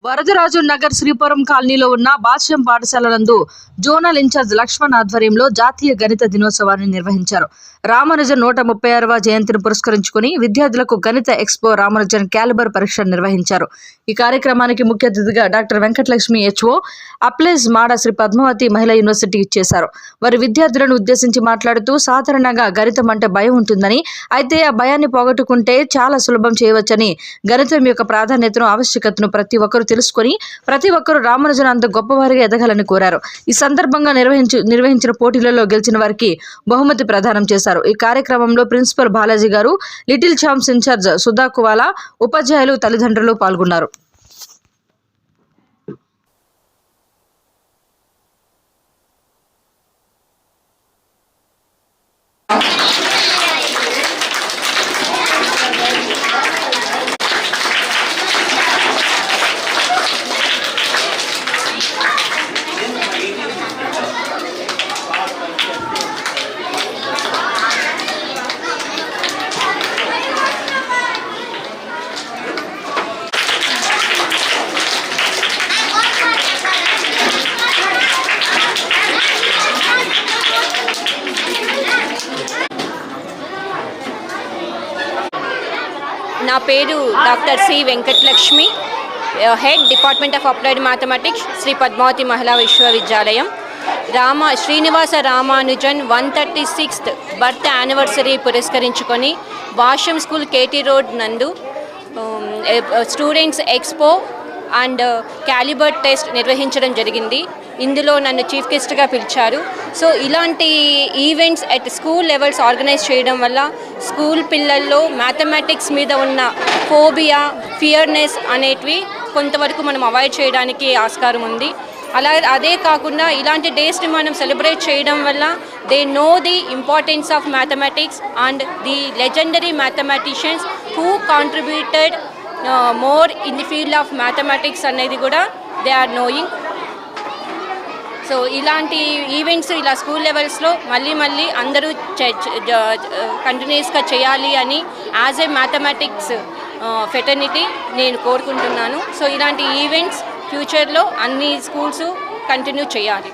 వరదరాజు నగర్ శ్రీపురం కాలనీలో ఉన్న భాష్యం పాఠశాల నందు జోనల్ ఇన్ఛార్జ్ లక్ష్మణ్ ఆధ్వర్యంలో జాతీయ గణిత దినోత్సవాన్ని నిర్వహించారు. రామానుజన్ 136వ జయంతిని పురస్కరించుకుని విద్యార్థులకు గణిత ఎక్స్పో రామానుజన్ క్యాలిబర్ పరీక్ష నిర్వహించారు. ఈ కార్యక్రమానికి ముఖ్య అతిథిగా డాక్టర్ వెంకటలక్ష్మి హెచ్ఓ అప్లైజ్ మాడ శ్రీ పద్మావతి మహిళా యూనివర్సిటీ ఇచ్చేశారు. వారి విద్యార్థులను ఉద్దేశించి మాట్లాడుతూ సాధారణంగా గణితం అంటే భయం ఉంటుందని, అయితే ఆ భయాన్ని పోగొట్టుకుంటే చాలా సులభం చేయవచ్చని, గణితం యొక్క ప్రాధాన్యతను ఆవశ్యకతను ప్రతి ఒక్కరూ తెలుసుకొని ప్రతి ఒక్కరూ రామానుజన్ అంత గొప్పవారిగా ఎదగాలని కోరారు. ఈ సందర్భంగా నిర్వహించిన పోటీలలో గెలిచిన వారికి బహుమతి ప్రదానం చేశారు. ఈ కార్యక్రమంలో ప్రిన్సిపల్ బాలాజీ గారు, little champs in charge Sudha Kuvala, ఉపాధ్యాయులు, తల్లిదండ్రులు పాల్గొన్నారు. నా పేరు doctor C Venkatalakshmi, head department of applied mathematics, Sri Padmavati Mahila Vishwavidyalayam. Srinivasa Ramanujan 136th birth anniversary పురస్కరించుకొని భాష్యం స్కూల్ కేటీ రోడ్ నందు students expo and calibre test నిర్వహించడం జరిగింది. ఇందులో నన్ను చీఫ్ గెస్ట్గా పిలిచారు. సో ఇలాంటి events at school levels organise చేయడం వల్ల స్కూల్ పిల్లల్లో మ్యాథమెటిక్స్ మీద ఉన్న ఫోబియా, ఫియర్నెస్ అనేటివి కొంతవరకు మనం అవాయిడ్ చేయడానికి ఆస్కారం ఉంది. అదే కాకుండా ఇలాంటి డేస్ని మనం సెలబ్రేట్ చేయడం వల్ల they know the importance of mathematics and the legendary mathematicians who contributed more in the field of mathematics అనేది కూడా దే ఆర్ నోయింగ్. సో ఇలాంటి ఈవెంట్స్ ఇలా స్కూల్ లెవెల్స్లో మళ్ళీ అందరూ కంటిన్యూస్గా చేయాలి అని యాజ్ ఏ మ్యాథమెటిక్స్ ఫెటర్నిటీ నేను కోరుకుంటున్నాను. సో ఇలాంటి ఈవెంట్స్ ఫ్యూచర్లో అన్ని స్కూల్స్ కంటిన్యూ చేయాలి.